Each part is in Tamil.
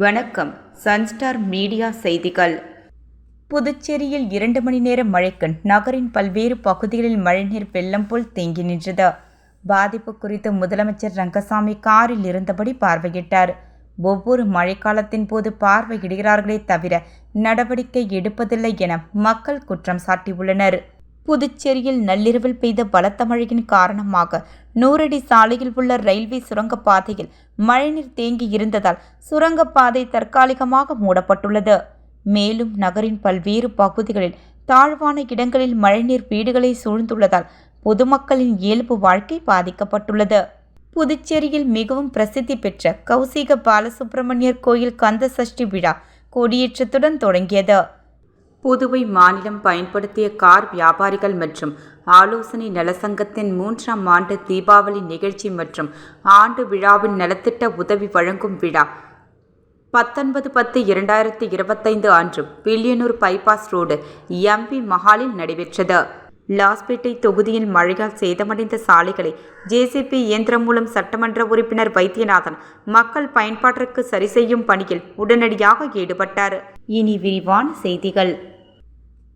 வணக்கம். சன்ஸ்டார் மீடியா செய்திகள். புதுச்சேரியில் 2 மணி நேர மழைக்கு நகரின் பல்வேறு பகுதிகளில் மழைநீர் வெள்ளம் போல் தேங்கி நின்றது. பாதிப்பு குறித்து முதலமைச்சர் ரங்கசாமி காரில் இருந்தபடி பார்வையிட்டார். ஒவ்வொரு மழைக்காலத்தின் போது பார்வையிடுகிறார்களே தவிர நடவடிக்கை எடுப்பதில்லை என மக்கள் குற்றம் சாட்டியுள்ளனர். புதுச்சேரியில் நள்ளிரவில் பெய்த பலத்த மழையின் காரணமாக 100 அடி சாலையில் உள்ள ரயில்வே சுரங்கப்பாதையில் மழைநீர் தேங்கி இருந்ததால் சுரங்கப்பாதை தற்காலிகமாக மூடப்பட்டுள்ளது. மேலும் நகரின் பல்வேறு பகுதிகளில் தாழ்வான இடங்களில் மழைநீர் வீடுகளை சூழ்ந்துள்ளதால் பொதுமக்களின் இயல்பு வாழ்க்கை பாதிக்கப்பட்டுள்ளது. புதுச்சேரியில் மிகவும் பிரசித்தி பெற்ற கௌசிக பாலசுப்பிரமணியர் கோயில் கந்த சஷ்டி விழா கொடியேற்றத்துடன் தொடங்கியது. புதுவை மாநிலம் பயன்படுத்திய கார் வியாபாரிகள் மற்றும் ஆலோசனை நலசங்கத்தின் 3ஆம் ஆண்டு தீபாவளி நிகழ்ச்சி மற்றும் ஆண்டு விழாவின் நலத்திட்ட உதவி வழங்கும் விழா 19/10/2025 அன்று வில்லியனூர் பைபாஸ் ரோடு எம்பி மஹாலில் நடைபெற்றது. லாஸ்பேட்டை தொகுதியில் மழையால் சேதமடைந்த சாலைகளை ஜேசிபி இயந்திரம் மூலம் சட்டமன்ற உறுப்பினர் வைத்தியநாதன் மக்கள் பயன்பாட்டிற்கு சரி செய்யும் பணியில் உடனடியாக ஈடுபட்டார். இனி விரிவான செய்திகள்.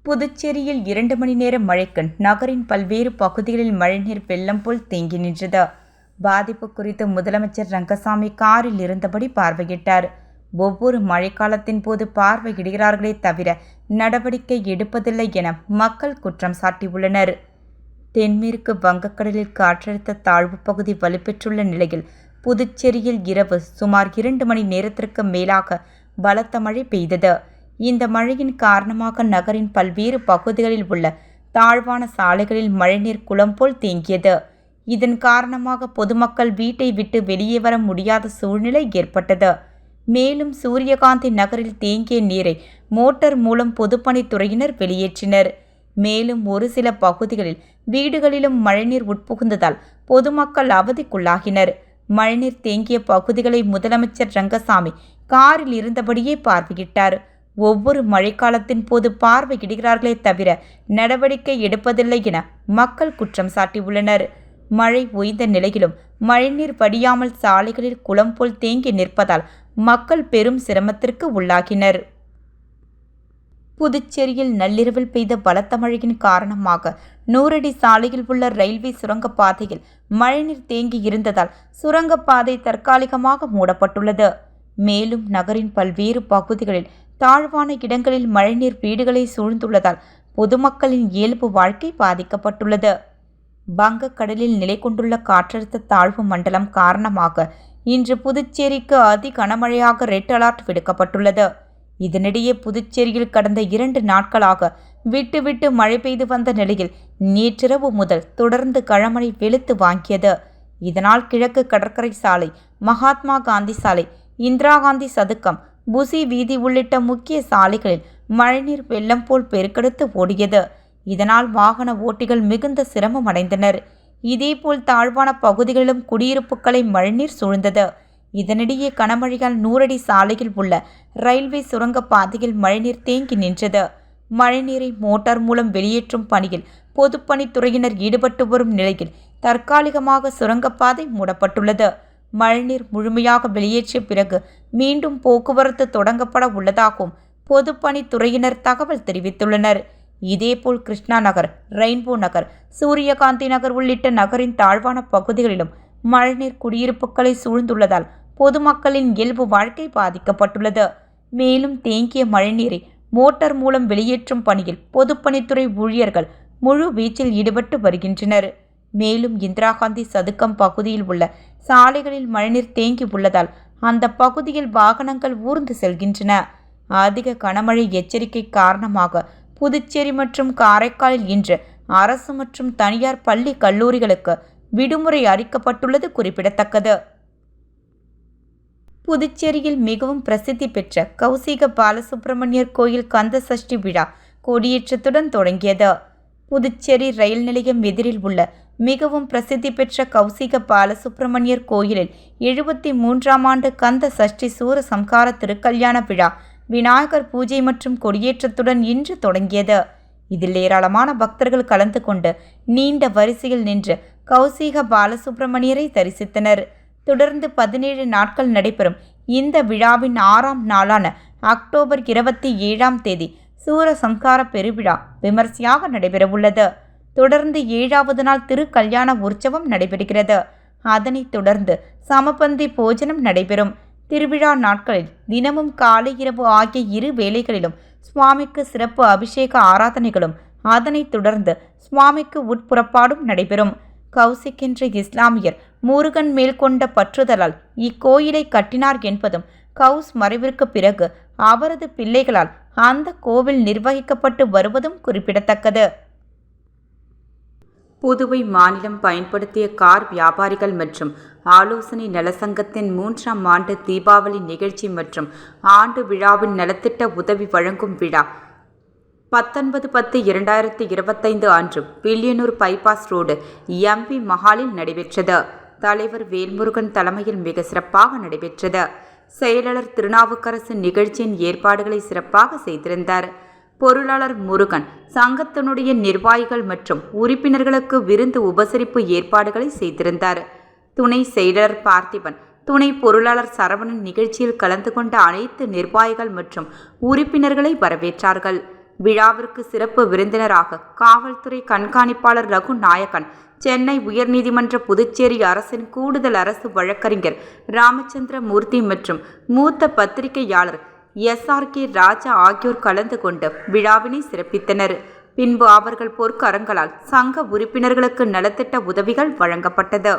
புதுச்சேரியில் 2 மணி நேர மழைக்கு நகரின் பல்வேறு பகுதிகளில் மழைநீர் வெள்ளம் போல் தேங்கி நின்றது. பாதிப்பு குறித்து முதலமைச்சர் ரங்கசாமி காரில் இருந்தபடி பார்வையிட்டார். ஒவ்வொரு மழைக்காலத்தின் போது பார்வையிடுகிறார்களே தவிர நடவடிக்கை எடுப்பதில்லை என மக்கள் குற்றம் சாட்டியுள்ளனர். தென்மேற்கு வங்கக்கடலில் காற்றழுத்த தாழ்வு பகுதி வலுப்பெற்றுள்ள நிலையில் புதுச்சேரியில் இரவு சுமார் 2 மணி நேரத்திற்கு மேலாக பலத்த மழை பெய்தது. இந்த மழையின் காரணமாக நகரின் பல்வேறு பகுதிகளில் உள்ள தாழ்வான சாலைகளில் மழைநீர் குளம் போல் தேங்கியது. இதன் காரணமாக பொதுமக்கள் வீட்டை விட்டு வெளியே வர முடியாத சூழ்நிலை ஏற்பட்டது. மேலும் சூரியகாந்தி நகரில் தேங்கிய நீரை மோட்டார் மூலம் பொதுப்பணித்துறையினர் வெளியேற்றினர். மேலும் ஒரு சில பகுதிகளில் வீடுகளிலும் மழைநீர் உட்புகுந்ததால் பொதுமக்கள் அவதிக்குள்ளாகினர். மழைநீர் தேங்கிய பகுதிகளை முதலமைச்சர் ரங்கசாமி காரில் இருந்தபடியே பார்வையிட்டார். ஒவ்வொரு மழைக்காலத்தின் போது பார்வையிடுகிறார்களே தவிர நடவடிக்கை எடுப்பதில்லை என மக்கள் குற்றம் சாட்டியுள்ளனர். மழை ஓய்ந்த நிலையிலும் மழைநீர் வடியாமல் சாலைகளில் குளம் போல் தேங்கி நிற்பதால் மக்கள் பெரும் சிரமத்திற்கு உள்ளாகினர். புதுச்சேரியில் நள்ளிரவில் பெய்த பலத்த மழையின் காரணமாக 100 அடி சாலையில் உள்ள ரயில்வே சுரங்கப்பாதையில் மழைநீர் தேங்கி இருந்ததால் சுரங்கப்பாதை தற்காலிகமாக மூடப்பட்டுள்ளது. மேலும் நகரின் பல்வேறு பகுதிகளில் தாழ்வான இடங்களில் மழைநீர் வீடுகளை சூழ்ந்துள்ளதால் பொதுமக்களின் இயல்பு வாழ்க்கை பாதிக்கப்பட்டுள்ளது. வங்கக்கடலில் நிலை கொண்டுள்ள காற்றழுத்த தாழ்வு மண்டலம் காரணமாக இன்று புதுச்சேரிக்கு அதி கனமழையாக ரெட் அலர்ட் விடுக்கப்பட்டுள்ளது. இதனிடையே புதுச்சேரியில் கடந்த 2 நாட்களாக விட்டு விட்டு மழை பெய்து வந்த நிலையில் நேற்றிரவு முதல் தொடர்ந்து கனமழை வெளுத்து வாங்கியது. இதனால் கிழக்கு கடற்கரை சாலை, மகாத்மா காந்தி சாலை, இந்திரா காந்தி சதுக்கம், புசி வீதி உள்ளிட்ட முக்கிய சாலைகளில் மழைநீர் வெள்ளம் போல் பெருக்கெடுத்து ஓடியது. இதனால் வாகன ஓட்டிகள் மிகுந்த சிரமம் அடைந்தனர். இதேபோல் தாழ்வான பகுதிகளிலும் குடியிருப்புகளை மழைநீர் சூழ்ந்தது. இதனிடையே கனமழையால் 100 அடி சாலையில் உள்ள ரயில்வே சுரங்கப்பாதையில் மழைநீர் தேங்கி நின்றது. மழைநீரை மோட்டார் மூலம் வெளியேற்றும் பணியில் பொதுப்பணித்துறையினர் ஈடுபட்டு வரும் நிலையில் தற்காலிகமாக சுரங்கப்பாதை மூடப்பட்டுள்ளது. மழைநீர் முழுமையாக வெளியேற்றிய பிறகு மீண்டும் போக்குவரத்து தொடங்கப்பட உள்ளதாகவும் பொதுப்பணித்துறையினர் தகவல் தெரிவித்துள்ளனர். இதேபோல் கிருஷ்ணா நகர், ரெயின்போ நகர், சூரியகாந்தி நகர் உள்ளிட்ட நகரின் தாழ்வான பகுதிகளிலும் மழைநீர் குடியிருப்புகளை சூழ்ந்துள்ளதால் பொதுமக்களின் இயல்பு வாழ்க்கை பாதிக்கப்பட்டுள்ளது. மேலும் தேங்கிய மழைநீரை மோட்டார் மூலம் வெளியேற்றும் பணியில் பொதுப்பணித்துறை ஊழியர்கள் முழு வீச்சில் ஈடுபட்டு வருகின்றனர். மேலும் இந்திரா காந்தி சதுக்கம் பகுதியில் உள்ள சாலைகளில் மழைநீர் தேங்கி உள்ளதால் அந்த பகுதியில் வாகனங்கள் ஊர்ந்து செல்கின்றன. அதிக கனமழை எச்சரிக்கை காரணமாக புதுச்சேரி மற்றும் காரைக்காலில் இன்று அரசு மற்றும் தனியார் பள்ளி கல்லூரிகளுக்கு விடுமுறை அறிவிக்கப்பட்டுள்ளது குறிப்பிடத்தக்கது. புதுச்சேரியில் மிகவும் பிரசித்தி பெற்ற கௌசிக பாலசுப்பிரமணியர் கோயில் கந்த சஷ்டி விழா கொடியேற்றத்துடன் தொடங்கியது. புதுச்சேரி ரயில் நிலையம் எதிரில் உள்ள மிகவும் பிரசித்தி பெற்ற கௌசிக பாலசுப்பிரமணியர் கோயிலில் 73ஆம் ஆண்டு கந்த சஷ்டி சூர சம்ஹார திருக்கல்யாண விழா விநாயகர் பூஜை மற்றும் கொடியேற்றத்துடன் இன்று தொடங்கியது. இதில் ஏராளமான பக்தர்கள் கலந்து கொண்டு நீண்ட வரிசையில் நின்று கௌசிக பாலசுப்பிரமணியரை தரிசித்தனர். தொடர்ந்து 17 நாட்கள் நடைபெறும் இந்த விழாவின் 6ஆம் நாளான அக்டோபர் 27ஆம் தேதி சூரசம்ஹார பெருவிழா விமர்சையாக நடைபெறவுள்ளது. தொடர்ந்து 7வது நாள் திருக்கல்யாண உற்சவம் நடைபெறுகிறது. அதனைத் தொடர்ந்து சமபந்தி போஜனம் நடைபெறும். திருவிழா நாட்களில் தினமும் காலை இரவு ஆகிய 2 வேளைகளிலும் சுவாமிக்கு சிறப்பு அபிஷேக ஆராதனைகளும் அதனைத் தொடர்ந்து சுவாமிக்கு உட்புறப்பாடும் நடைபெறும். கௌசிக் என்ற இஸ்லாமியர் முருகன் மேல் கொண்ட பற்றுதலால் இக்கோயிலை கட்டினார் என்பதும் கௌஸ் மறைவிற்கு பிறகு அவரது பிள்ளைகளால் அந்த கோவில் நிர்வகிக்கப்பட்டு வருவதும் குறிப்பிடத்தக்கது. புதுவை மாநிலம் பயன்படுத்திய கார் வியாபாரிகள் மற்றும் ஆலோசனை நலசங்கத்தின் 3ஆம் ஆண்டு தீபாவளி நிகழ்ச்சி மற்றும் ஆண்டு விழாவின் நலத்திட்ட உதவி வழங்கும் விழா 19/10/2025 அன்று வில்லியனூர் பைபாஸ் ரோடு MP மஹாலில் நடைபெற்றது. தலைவர் வேல்முருகன் தலைமையில் மிக சிறப்பாக நடைபெற்றது. செயலாளர் திருநாவுக்கரசு நிகழ்ச்சியின் ஏற்பாடுகளை சிறப்பாக செய்திருந்தார். பொருளாளர் முருகன் சங்கத்தினுடைய நிர்வாகிகள் மற்றும் உறுப்பினர்களுக்கு விருந்து உபசரிப்பு ஏற்பாடுகளை செய்திருந்தார். துணை செயலாளர் பார்த்திபன், துணை பொருளாளர் சரவணன் நிகழ்ச்சியில் கலந்து கொண்ட அனைத்து நிர்வாகிகள் மற்றும் உறுப்பினர்களை வரவேற்றார்கள். விழாவிற்கு சிறப்பு விருந்தினராக காவல்துறை கண்காணிப்பாளர் ரகு நாயக்கன், சென்னை உயர்நீதிமன்ற புதுச்சேரி அரசின் கூடுதல் அரசு வழக்கறிஞர் ராமச்சந்திர மூர்த்தி மற்றும் மூத்த பத்திரிகையாளர் SRK ராஜா ஆகியோர் கலந்து கொண்டு விழாவினை சிறப்பித்தனர். பின்பு அவர்கள் பொற்கரங்களால் சங்க உறுப்பினர்களுக்கு நலத்திட்ட உதவிகள் வழங்கப்பட்டது.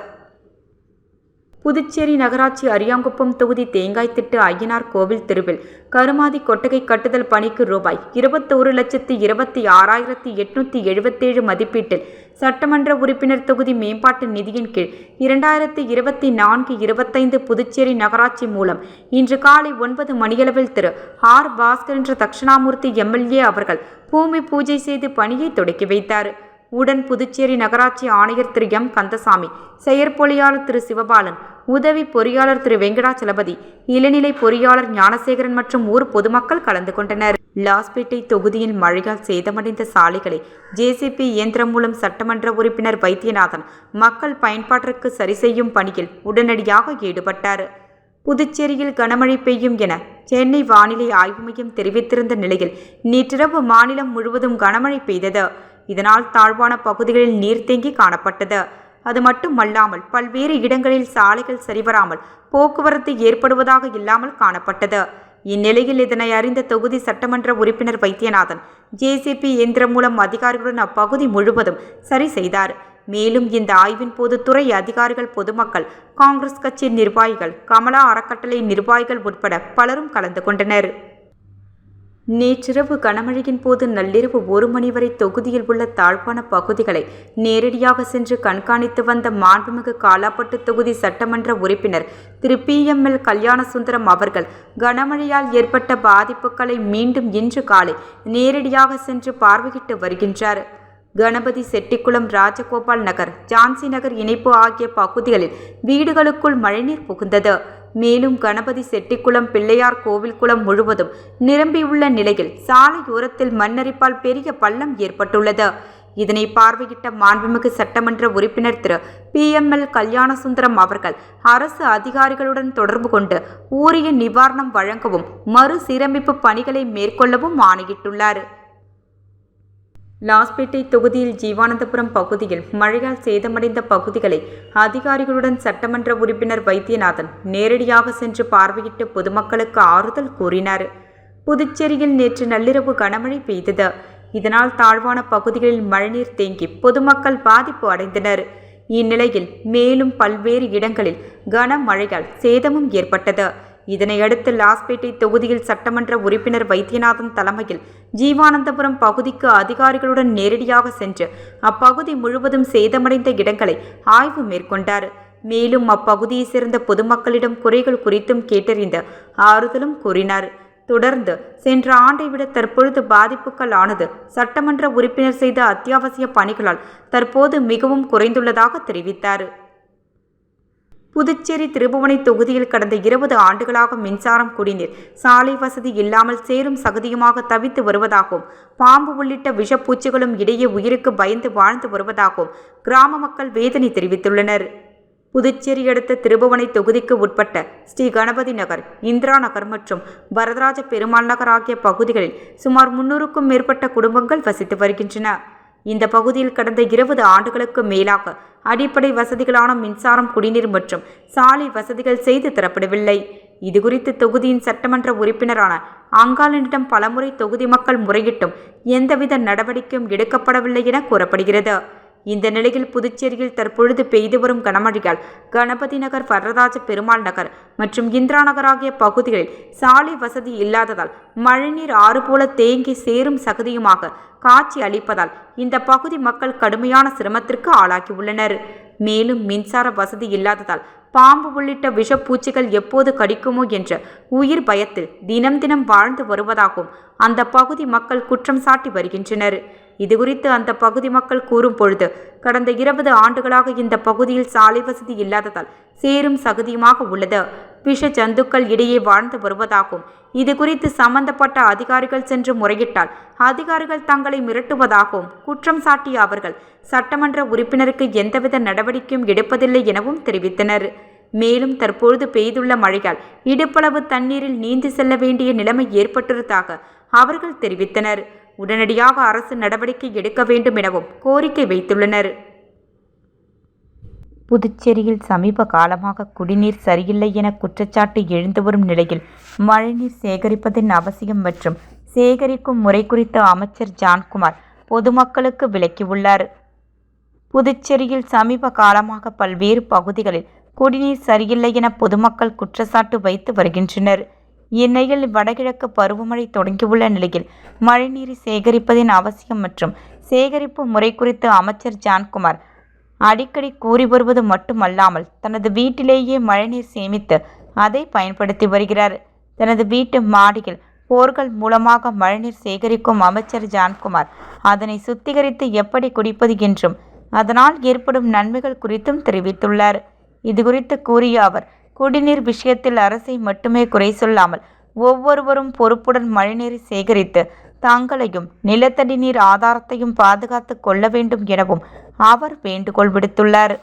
புதுச்சேரி நகராட்சி அரியாங்குப்பம் தொகுதி தேங்காய் திட்டு ஐயனார் கோவில் தெருவில் கருமாதி கொட்டகை கட்டுதல் பணிக்கு ரூபாய் 21,26,877 மதிப்பீட்டில் சட்டமன்ற உறுப்பினர் தொகுதி மேம்பாட்டு நிதியின் கீழ் 2024-25 புதுச்சேரி நகராட்சி மூலம் இன்று காலை 9 மணியளவில் திரு R. பாஸ்கர் என்ற தட்சிணாமூர்த்தி MLA அவர்கள் பூமி பூஜை செய்து பணியை தொடக்கி வைத்தார். உடன் புதுச்சேரி நகராட்சி ஆணையர் திரு M. கந்தசாமி, செயற்பொறியாளர் திரு சிவபாலன், உதவி பொறியாளர் திரு வெங்கடாச்சலபதி, இளநிலை பொறியாளர் ஞானசேகரன் மற்றும் ஊர் பொதுமக்கள் கலந்து கொண்டனர். லாஸ்பேட்டை தொகுதியில் மழையால் சேதமடைந்த சாலைகளை JCB இயந்திரம் மூலம் சட்டமன்ற உறுப்பினர் வைத்தியநாதன் மக்கள் பயன்பாட்டிற்கு சரி செய்யும் பணியில் உடனடியாக ஈடுபட்டார். புதுச்சேரியில் கனமழை பெய்யும் என சென்னை வானிலை ஆய்வு மையம் தெரிவித்திருந்த நிலையில் நேற்றிரவு மாநிலம் முழுவதும் கனமழை பெய்தது. இதனால் தாழ்வான பகுதிகளில் நீர் தேங்கி காணப்பட்டது. அது மட்டுமல்லாமல் பல்வேறு இடங்களில் சாலைகள் சரிவராமல் போக்குவரத்து ஏற்படுவதாக இல்லாமல் காணப்பட்டது. இந்நிலையில் இதனை அறிந்த தொகுதி சட்டமன்ற உறுப்பினர் வைத்தியநாதன் JCB இயந்திரம் மூலம் அதிகாரிகளுடன் அப்பகுதி முழுவதும் சரி செய்தார். மேலும் இந்த ஆய்வின் போது துறை அதிகாரிகள், பொதுமக்கள், காங்கிரஸ் கட்சி நிர்வாகிகள், கமலா அறக்கட்டளை நிர்வாகிகள் உட்பட பலரும் கலந்து கொண்டனர். நேற்றிரவு கனமழையின் போது நள்ளிரவு 1 மணி வரை தொகுதியில் உள்ள தாழ்வான பகுதிகளை நேரடியாக சென்று கண்காணித்து வந்த மாண்புமிகு காலாப்பட்டு தொகுதி சட்டமன்ற உறுப்பினர் திரு PML கல்யாணசுந்தரம் அவர்கள் கனமழையால் ஏற்பட்ட பாதிப்புகளை மீண்டும் இன்று காலை நேரடியாக சென்று பார்வையிட்டு வருகின்றார். கணபதி செட்டிக்குளம், ராஜகோபால் நகர், ஜான்சி நகர் இணைப்பு ஆகிய பகுதிகளில் வீடுகளுக்குள் மழைநீர் புகுந்தது. மேலும் கணபதி செட்டிக்குளம், பிள்ளையார் கோவில் குளம் முழுவதும் நிரம்பியுள்ள நிலையில் சாலையோரத்தில் மண்ணரிப்பால் பெரிய பள்ளம் ஏற்பட்டுள்ளது. இதனை பார்வையிட்ட மாண்புமிகு சட்டமன்ற உறுப்பினர் திரு PML கல்யாணசுந்தரம் அவர்கள் அரசு அதிகாரிகளுடன் தொடர்பு கொண்டு உரிய நிவாரணம் வழங்கவும் மறுசீரமைப்பு பணிகளை மேற்கொள்ளவும் ஆணையிட்டுள்ளார். லாஸ்பேட்டை தொகுதியில் ஜீவானந்தபுரம் பகுதியில் மழையால் சேதமடைந்த பகுதிகளை அதிகாரிகளுடன் சட்டமன்ற உறுப்பினர் வைத்தியநாதன் நேரடியாக சென்று பார்வையிட்டு பொதுமக்களுக்கு ஆறுதல் கூறினார். புதுச்சேரியில் நேற்று நள்ளிரவு கனமழை பெய்தது. இதனால் தாழ்வான பகுதிகளில் மழைநீர் தேங்கி பொதுமக்கள் பாதிப்பு அடைந்தனர். இந்நிலையில் மேலும் பல்வேறு இடங்களில் கனமழையால் சேதமும் ஏற்பட்டது. இதனையடுத்து லாஸ்பேட்டை தொகுதியில் சட்டமன்ற உறுப்பினர் வைத்தியநாதன் தலைமையில் ஜீவானந்தபுரம் பகுதிக்கு அதிகாரிகளுடன் நேரடியாக சென்று அப்பகுதி முழுவதும் சேதமடைந்த இடங்களை ஆய்வு மேற்கொண்டார். மேலும் அப்பகுதியை சேர்ந்த பொதுமக்களிடம் குறைகள் குறித்தும் கேட்டறிந்து ஆறுதலும் கூறினார். தொடர்ந்து சென்ற ஆண்டை விட தற்பொழுது பாதிப்புகள் ஆனது சட்டமன்ற உறுப்பினர் செய்த அத்தியாவசிய பணிகளால் தற்போது மிகவும் குறைந்துள்ளதாக தெரிவித்தார். புதுச்சேரி திருபுவனை தொகுதியில் கடந்த 20 ஆண்டுகளாக மின்சாரம், குடிநீர், சாலை வசதி இல்லாமல் சேரும் சகதியுமாக தவித்து வருவதாகவும், பாம்பு உள்ளிட்ட விஷப்பூச்சிகளும் இடையே உயிருக்கு பயந்து வாழ்ந்து வருவதாகவும் கிராம மக்கள் வேதனை தெரிவித்துள்ளனர். புதுச்சேரி அடுத்த திருபுவனை தொகுதிக்கு உட்பட்ட ஸ்ரீ கணபதி நகர், இந்திரா நகர் மற்றும் வரதராஜ பெருமாள் நகர் ஆகிய பகுதிகளில் சுமார் 300க்கும் மேற்பட்ட குடும்பங்கள் வசித்து வருகின்றன. இந்த பகுதியில் கடந்த 20 ஆண்டுகளுக்கு மேலாக அடிப்படை வசதிகளான மின்சாரம், குடிநீர் மற்றும் சாலை வசதிகள் செய்து தரப்படவில்லை. இதுகுறித்து தொகுதியின் சட்டமன்ற உறுப்பினரான அங்காளனிடம் பலமுறை தொகுதி மக்கள் முறையிட்டும் எந்தவித நடவடிக்கையும் எடுக்கப்படவில்லை என கூறப்படுகிறது. இந்த நிலையில் புதுச்சேரியில் தற்பொழுது பெய்து வரும் கனமழையால் கணபதி நகர், வரதராஜ பெருமாள் நகர் மற்றும் இந்திரா நகர் ஆகிய பகுதிகளில் சாலை வசதி இல்லாததால் மழைநீர் ஆறு போல தேங்கி சேரும் சகதியுமாக காட்சி அளிப்பதால் இந்த பகுதி மக்கள் கடுமையான சிரமத்திற்கு ஆளாகியுள்ளனர். மேலும் மின்சார வசதி இல்லாததால் பாம்பு உள்ளிட்ட விஷப்பூச்சிகள் எப்போது கடிக்குமோ என்ற உயிர் பயத்தில் தினம் தினம் வாழ்ந்து வருவதாகவும் அந்த பகுதி மக்கள் குற்றம் சாட்டி வருகின்றனர். இதுகுறித்து அந்த பகுதி மக்கள் கூறும் பொழுது, கடந்த 20 ஆண்டுகளாக இந்த பகுதியில் சாலை வசதி இல்லாததால் சேரும் சகதியுமாக உள்ளது. விஷ ஜந்துக்கள் இடையே வாழ்ந்து வருவதாகவும், இதுகுறித்து சம்பந்தப்பட்ட அதிகாரிகள் சென்று முறையிட்டால் அதிகாரிகள் தங்களை மிரட்டுவதாகவும் குற்றம் சாட்டிய அவர்கள் சட்டமன்ற உறுப்பினருக்கு எந்தவித நடவடிக்கையும் எடுப்பதில்லை எனவும் தெரிவித்தனர். மேலும் தற்பொழுது பெய்துள்ள மழையால் இடுப்பளவு தண்ணீரில் நீந்தி செல்ல வேண்டிய நிலைமை ஏற்பட்டிருப்பதாக அவர்கள் தெரிவித்தனர். உடனடியாக அரசு நடவடிக்கை எடுக்க வேண்டும் எனவும் கோரிக்கை வைத்துள்ளனர். புதுச்சேரியில் சமீப காலமாக குடிநீர் சரியில்லை என குற்றச்சாட்டு எழுந்து வரும் நிலையில் மழைநீர் சேகரிப்பதன் அவசியம் மற்றும் சேகரிக்கும் முறை குறித்து அமைச்சர் ஜான்குமார் பொதுமக்களுக்கு விளக்கியுள்ளார். புதுச்சேரியில் சமீப காலமாக பல்வேறு பகுதிகளில் குடிநீர் சரியில்லை என பொதுமக்கள் குற்றச்சாட்டு வைத்து வருகின்றனர். இந்நிலையில் வடகிழக்கு பருவமழை தொடங்கியுள்ள நிலையில் மழைநீரை சேகரிப்பதின் அவசியம் மற்றும் சேகரிப்பு முறை குறித்து அமைச்சர் ஜான்குமார் அடிக்கடி கூறி வருவது மட்டுமல்லாமல் தனது வீட்டிலேயே மழைநீர் சேமித்து அதை பயன்படுத்தி வருகிறார். தனது வீட்டு மாடியில் போர்கள் மூலமாக மழைநீர் சேகரிக்கும் அமைச்சர் ஜான்குமார் அதனை சுத்திகரித்து எப்படி குடிப்பது என்றும் அதனால் ஏற்படும் நன்மைகள் குறித்தும் தெரிவித்துள்ளார். இதுகுறித்து கூறிய அவர், குடிநீர் விஷயத்தில் அரசை மட்டுமே குறை சொல்லாமல் ஒவ்வொருவரும் பொறுப்புடன் மழைநீரை சேகரித்து தங்களையும் நிலத்தடி நீர் ஆதாரத்தையும் பாதுகாத்து கொள்ள வேண்டும் எனவும் அவர் வேண்டுகோள் விடுத்துள்ளார்.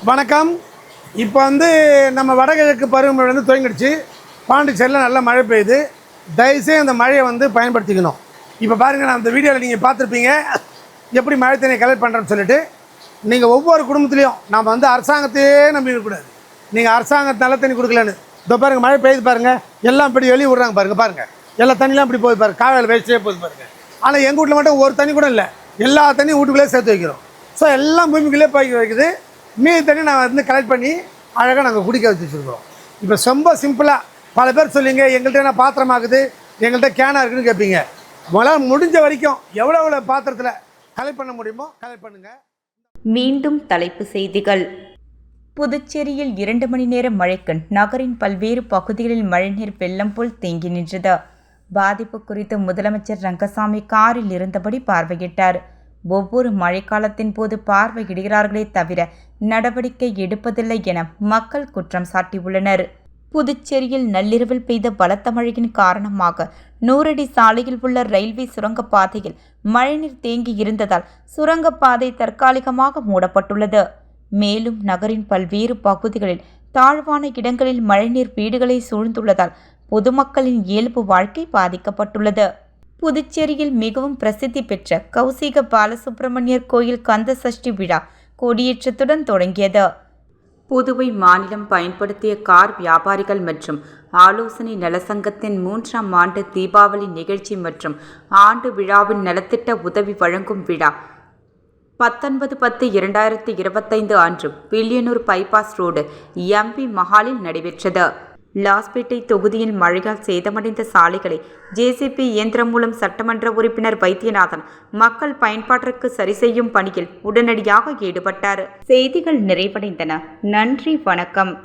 வணக்கம். இப்போ நம்ம வடகிழக்கு பருவமழை துவங்கிடுச்சு. பாண்டிச்சேரியில் நல்ல மழை பெய்யுது. தயவுசெய்து அந்த மழையை நான் இப்போ பாருங்கள், நான் அந்த வீடியோவில் நீங்கள் பார்த்துருப்பீங்க எப்படி மழை தண்ணியை கலெக்ட் பண்ணுறோன்னு சொல்லிட்டு. நீங்கள் ஒவ்வொரு குடும்பத்துலேயும் நம்ம அரசாங்கத்தையே நம்பி இருக்கக்கூடாது. நீங்கள் அரசாங்கத்து நல்ல தண்ணி கொடுக்கலன்னு இதோ பாருங்கள், மழை பெய்யுது பாருங்கள், எல்லாம் இப்படி வெளியே விட்றாங்க பாருங்கள், எல்லா தண்ணிலாம் இப்படி போகுது பாருங்கள், காவேரியில் வேஸ்ட்டே போகுது பாருங்கள். ஆனால் எங்கள் வீட்டில் மட்டும் ஒரு தண்ணி கூட இல்லை, எல்லா தண்ணியும் வீட்டுக்குள்ளே சேர்த்து வைக்கிறோம். ஸோ எல்லாம் பூமிக்குள்ளே போய் வைக்குது. மீதி தண்ணி நான் கலெக்ட் பண்ணி அழகாக நாங்கள் குடிக்க வச்சுருக்கிறோம். இப்போ ரொம்ப சிம்பிளாக பல பேர் சொல்லிங்க, எங்கள்கிட்ட என்ன பாத்திரமாகுது, எங்கள்கிட்ட கேனாக இருக்குதுன்னு கேட்பீங்க. உங்களால் முடிஞ்ச வரைக்கும் எவ்வளோ பாத்திரத்தில் கலெக்ட் பண்ண முடியுமோ கலெக்ட் பண்ணுங்கள். மீண்டும் தலைப்பு செய்திகள். புதுச்சேரியில் 2 மணி நேர மழைக்கு நகரின் பல்வேறு பகுதிகளில் மழைநீர் வெள்ளம் போல் தேங்கி நின்றது. பாதிப்பு குறித்து முதலமைச்சர் ரங்கசாமி காரில் இருந்தபடி பார்வையிட்டார். ஒவ்வொரு மழைக்காலத்தின் போது பார்வையிடுகிறார்களே தவிர நடவடிக்கை எடுப்பதில்லை என மக்கள் குற்றம் சாட்டியுள்ளனர். புதுச்சேரியில் நள்ளிரவில் பெய்த பலத்த மழையின் காரணமாக 100 அடி சாலையில் உள்ள ரயில்வே சுரங்கப்பாதையில் மழைநீர் தேங்கி இருந்ததால் சுரங்கப்பாதை தற்காலிகமாக மூடப்பட்டுள்ளது. மேலும் நகரின் பல்வேறு பகுதிகளில் தாழ்வான இடங்களில் மழைநீர் வீடுகளை சூழ்ந்துள்ளதால் பொதுமக்களின் இயல்பு வாழ்க்கை பாதிக்கப்பட்டுள்ளது. புதுச்சேரியில் மிகவும் பிரசித்தி பெற்ற கௌசிக பாலசுப்பிரமணியர் கோயில் கந்த சஷ்டி விழா கொடியேற்றத்துடன் தொடங்கியது. புதுவை மாநிலம் பயன்படுத்திய கார் வியாபாரிகள் மற்றும் ஆலோசனை நலசங்கத்தின் 3ஆம் ஆண்டு தீபாவளி நிகழ்ச்சி மற்றும் ஆண்டு விழாவின் நலத்திட்ட உதவி வழங்கும் விழா 19/10/2025 அன்று வில்லியனூர் பைபாஸ் ரோடு எம்பி மஹாலில் நடைபெற்றது. லாஸ்பேட்டை தொகுதியில் மழையால் சேதமடைந்த சாலைகளை ஜேசிபி இயந்திரம் மூலம் சட்டமன்ற உறுப்பினர் வைத்தியநாதன் மக்கள் பயன்பாட்டிற்கு சரி செய்யும் பணியில் உடனடியாக ஈடுபட்டார். செய்திகள் நிறைவடைந்தன. நன்றி, வணக்கம்.